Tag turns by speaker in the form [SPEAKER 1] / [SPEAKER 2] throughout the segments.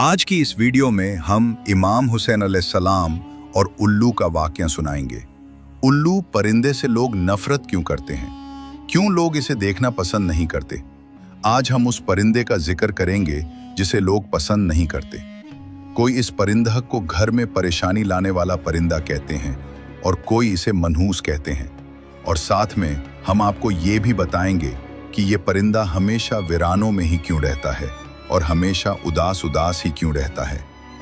[SPEAKER 1] आज की इस वीडियो में हम इमाम हुसैन अलैहिस्सलाम और उल्लू का वाक़या सुनाएंगे। उल्लू परिंदे से लोग नफरत क्यों करते हैं? क्यों लोग इसे देखना पसंद नहीं करते? आज हम उस परिंदे का जिक्र करेंगे जिसे लोग पसंद नहीं करते। कोई इस परिंदे को घर में परेशानी लाने वाला परिंदा कहते हैं और कोई इसे मनहूस कहते हैं। और साथ में हम आपको ये भी बताएंगे कि ये परिंदा हमेशा वीरानों में ही क्यों रहता है और हमेशा उदास उदास ही क्यों रहता है।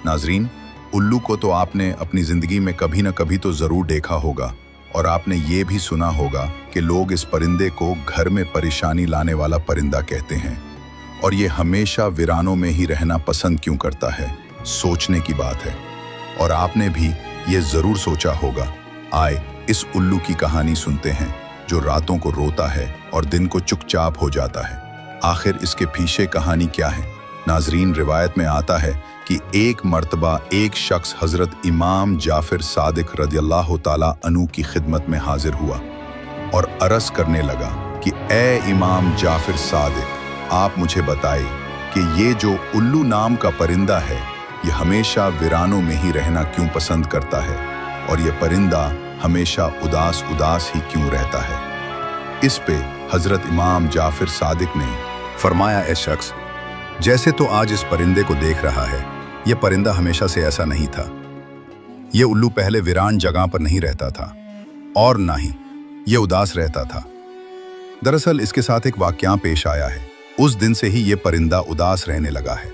[SPEAKER 1] नाजरीन, उल्लू को तो आपने अपनी ज़िंदगी में कभी न कभी तो ज़रूर देखा होगा और आपने ये भी सुना होगा कि लोग इस परिंदे को घर में परेशानी लाने वाला परिंदा कहते हैं और ये हमेशा वीरानों में ही रहना पसंद क्यों करता है। सोचने की बात है और आपने भी ये ज़रूर सोचा होगा। आए इस उल्लू की कहानी सुनते हैं जो रातों को रोता है और दिन को चुपचाप हो जाता है। आखिर इसके पीछे कहानी क्या है? नाजरीन, रिवायत में आता है कि एक मर्तबा एक शख्स हजरत इमाम जाफिर सादिक रदियल्लाहु ताला अन्हु की खिदमत में हाजिर हुआ और अर्ज़ करने लगा कि ए इमाम जाफिर सादिक, आप मुझे बताए कि ये जो उल्लू नाम का परिंदा है ये हमेशा वीरानों में ही रहना क्यों पसंद करता है और ये परिंदा हमेशा उदास उदास ही क्यों रहता है। इस पे हजरत इमाम जाफिर सादिक ने फरमाया, ए शख्स, जैसे तो आज इस परिंदे को देख रहा है, ये परिंदा हमेशा से ऐसा नहीं था। ये उल्लू पहले वीरान जगह पर नहीं रहता था और ना ही ये उदास रहता था। दरअसल इसके साथ एक वाक़या पेश आया है। उस दिन से ही ये परिंदा उदास रहने लगा है।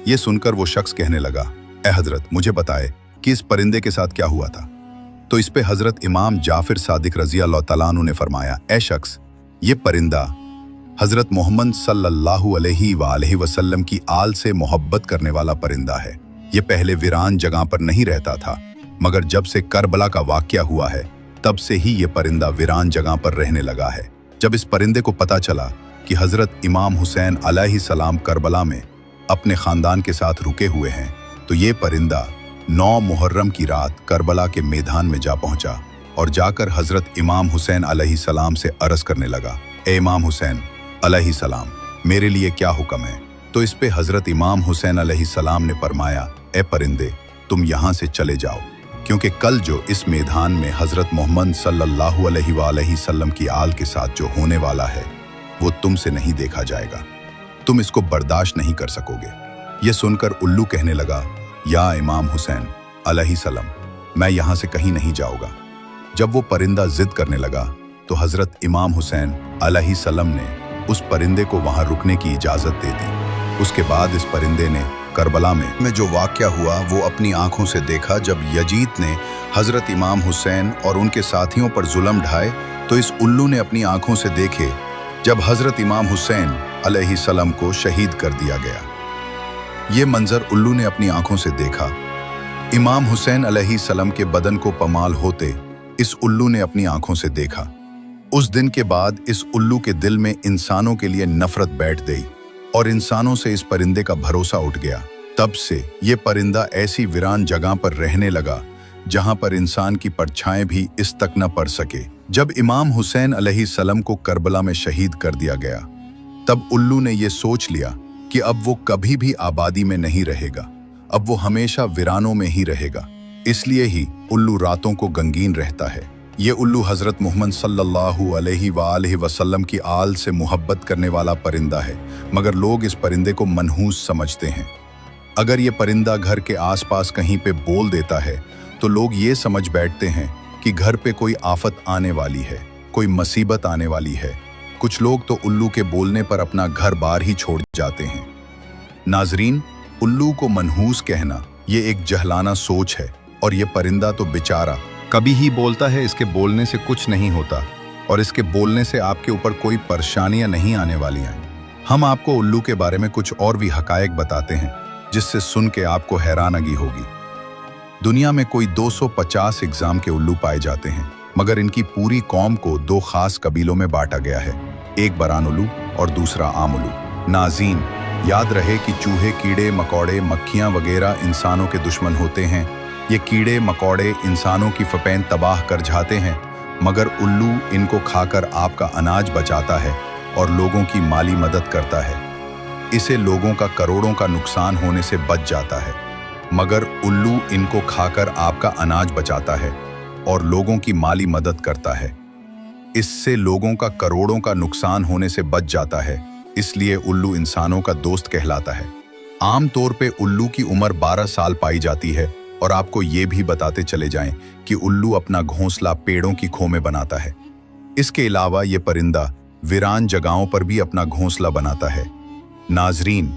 [SPEAKER 1] ये सुनकर वो शख्स कहने लगा, ए हजरत, मुझे बताए कि इस परिंदे के साथ क्या हुआ था। तो इस पे हजरत इमाम जाफिर सादिक रज़ी अल्लाह तआला अन्हु ने फरमाया, ए शख्स, ये परिंदा हजरत मोहम्मद सल्लल्लाहु अलैहि वसल्लम की आल से मोहब्बत करने वाला परिंदा है। ये पहले वीरान जगह पर नहीं रहता था, मगर जब से करबला का वाक़या हुआ है तब से ही ये परिंदा वीरान जगह पर रहने लगा है। जब इस परिंदे को पता चला कि हजरत इमाम हुसैन अलैहिस्सलाम करबला में अपने ख़ानदान के साथ रुके हुए हैं, तो ये परिंदा 9 मुहर्रम की रात करबला के मैदान में जा पहुंचा और जाकर हजरत इमाम हुसैन अलैहिस्सलाम से अर्ज़ करने लगा, ए इमाम हुसैन अलैहिस्सलाम, मेरे लिए क्या हुक्म है? तो इस पे हजरत इमाम हुसैन अलैहिस्सलाम ने फरमाया, ए परिंदे, तुम यहाँ से चले जाओ, क्योंकि कल जो इस मैदान में हजरत मोहम्मद सल्लल्लाहु अलैहि वसल्लम की आल के साथ जो होने वाला है वो तुमसे नहीं देखा जाएगा। तुम इसको बर्दाश्त नहीं कर सकोगे। ये सुनकर उल्लू कहने लगा, या इमाम हुसैन अलैहिस्सलाम, मैं यहाँ से कहीं नहीं जाऊँगा। जब वो परिंदा जिद करने लगा तो हजरत इमाम हुसैन अलैहिस्सलाम ने उस परिंदे को वहाँ रुकने की इजाज़त दे दी। उसके बाद इस परिंदे ने करबला में जो वाक़या हुआ वो अपनी आंखों से देखा। जब यजीद ने हजरत इमाम हुसैन और उनके साथियों पर जुल्म ढाए तो इस उल्लू ने अपनी आंखों से देखे जब हजरत इमाम हुसैन अलैहिस्सलाम को शहीद कर दिया गया। ये मंजर उल्लू ने अपनी आंखों से देखा। इमाम हुसैन अलैहिस्सलाम के बदन को पमाल होते इस उल्लू ने अपनी आंखों से देखा। उस दिन के बाद इस उल्लू के दिल में इंसानों के लिए नफरत बैठ गई और इंसानों से इस परिंदे का भरोसा उठ गया। तब से ये परिंदा ऐसी वीरान जगह पर रहने लगा जहां पर इंसान की परछाएं भी इस तक न पड़ सके। जब इमाम हुसैन अलैहिस्सलाम को करबला में शहीद कर दिया गया तब उल्लू ने ये सोच लिया कि अब वो कभी भी आबादी में नहीं रहेगा, अब वो हमेशा वीरानों में ही रहेगा। इसलिए ही उल्लू रातों को गमगीन रहता है। ये उल्लू हजरत मोहम्मद सल्लल्लाहु अलैहि वसल्लम की आल से मोहब्बत करने वाला परिंदा है, मगर लोग इस परिंदे को मनहूस समझते हैं। अगर ये परिंदा घर के आसपास कहीं पे बोल देता है तो लोग ये समझ बैठते हैं कि घर पे कोई आफत आने वाली है, कोई मुसीबत आने वाली है। कुछ लोग तो उल्लू के बोलने पर अपना घर बार ही छोड़ जाते हैं। नाजरीन, उल्लू को मनहूस कहना ये एक जहलाना सोच है और ये परिंदा तो बेचारा कभी ही बोलता है, इसके बोलने से कुछ नहीं होता और इसके बोलने से आपके ऊपर कोई परेशानियां नहीं आने वाली हैं। हम आपको उल्लू के बारे में कुछ और भी हकायक बताते हैं जिससे सुन के आपको हैरानगी होगी। दुनिया में कोई 250 इकसाम के उल्लू पाए जाते हैं, मगर इनकी पूरी कौम को 2 खास कबीलों में बांटा गया है, एक बरान उल्लू और दूसरा आम उल्लू। नाज़रीन, याद रहे कि चूहे, कीड़े मकोड़े, मक्खियाँ वगैरह इंसानों के दुश्मन होते हैं। ये कीड़े मकोड़े इंसानों की फपेन तबाह कर जाते हैं, मगर उल्लू इनको खाकर आपका अनाज बचाता है और लोगों की माली मदद करता है। इसे लोगों का करोड़ों का नुकसान होने से बच जाता है, मगर उल्लू इनको खाकर आपका अनाज बचाता है और लोगों की माली मदद करता है। इससे लोगों का करोड़ों का नुकसान होने से बच जाता है, इसलिए उल्लू इंसानों का दोस्त कहलाता है। आम तौर पे उल्लू की उम्र 12 साल पाई जाती है और आपको ये भी बताते चले जाएं कि उल्लू अपना घोंसला पेड़ों की खो में बनाता है। इसके अलावा ये परिंदा वीरान जगहों पर भी अपना घोंसला बनाता है। नाजरीन,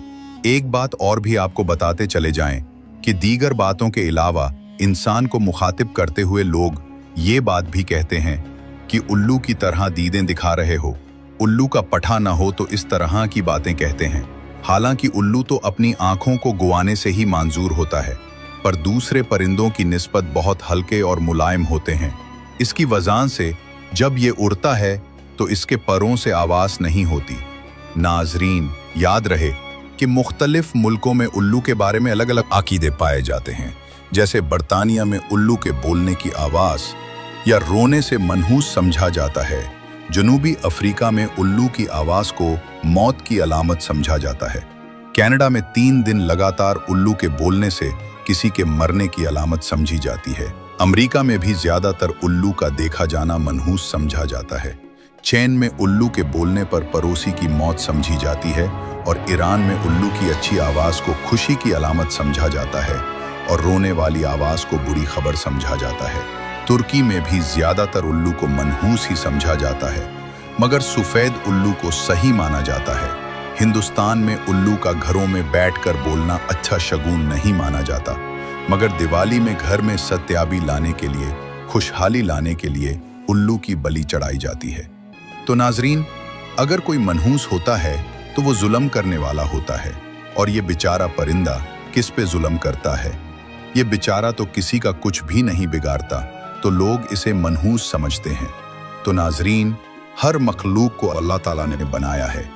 [SPEAKER 1] एक बात और भी आपको बताते चले जाएं कि दीगर बातों के अलावा इंसान को मुखातिब करते हुए लोग ये बात भी कहते हैं कि उल्लू की तरह दीदें दिखा रहे हो, उल्लू का पठा ना हो तो इस तरह की बातें कहते हैं। हालांकि उल्लू तो अपनी आंखों को गुआने से ही मंजूर होता है, पर दूसरे परिंदों की निस्बत बहुत हल्के और मुलायम होते हैं। इसकी वजह से जब ये उड़ता है तो इसके परों से आवाज नहीं होती। नाजरीन, याद रहे कि मुख्तलिफ मुल्कों में उल्लू के बारे में अलग अलग अकीदे पाए जाते हैं। जैसे बरतानिया में उल्लू के बोलने की आवाज या रोने से मनहूस समझा जाता है। जनूबी अफ्रीका में उल्लू की आवाज को मौत की अलामत समझा जाता है। कनाडा में 3 दिन लगातार उल्लू के बोलने से किसी के मरने की अलामत समझी जाती है। अमेरिका में भी ज्यादातर उल्लू का देखा जाना मनहूस समझा जाता है। चीन में उल्लू के बोलने पर पड़ोसी की मौत समझी जाती है और ईरान में उल्लू की अच्छी आवाज को खुशी की अलामत समझा जाता है और रोने वाली आवाज को बुरी खबर समझा जाता है। तुर्की में भी ज्यादातर उल्लू को मनहूस ही समझा जाता है, मगर सफेद उल्लू को सही माना जाता है। हिंदुस्तान में उल्लू का घरों में बैठकर बोलना अच्छा शगुन नहीं माना जाता, मगर दिवाली में घर में सत्याबी लाने के लिए, खुशहाली लाने के लिए उल्लू की बलि चढ़ाई जाती है। तो नाजरीन, अगर कोई मनहूस होता है तो वो जुल्म करने वाला होता है, और ये बेचारा परिंदा किस पे जुल्म करता है? ये बेचारा तो किसी का कुछ भी नहीं बिगाड़ता, तो लोग इसे मनहूस समझते हैं। तो नाजरीन, हर मखलूक को अल्लाह ताला ने बनाया है।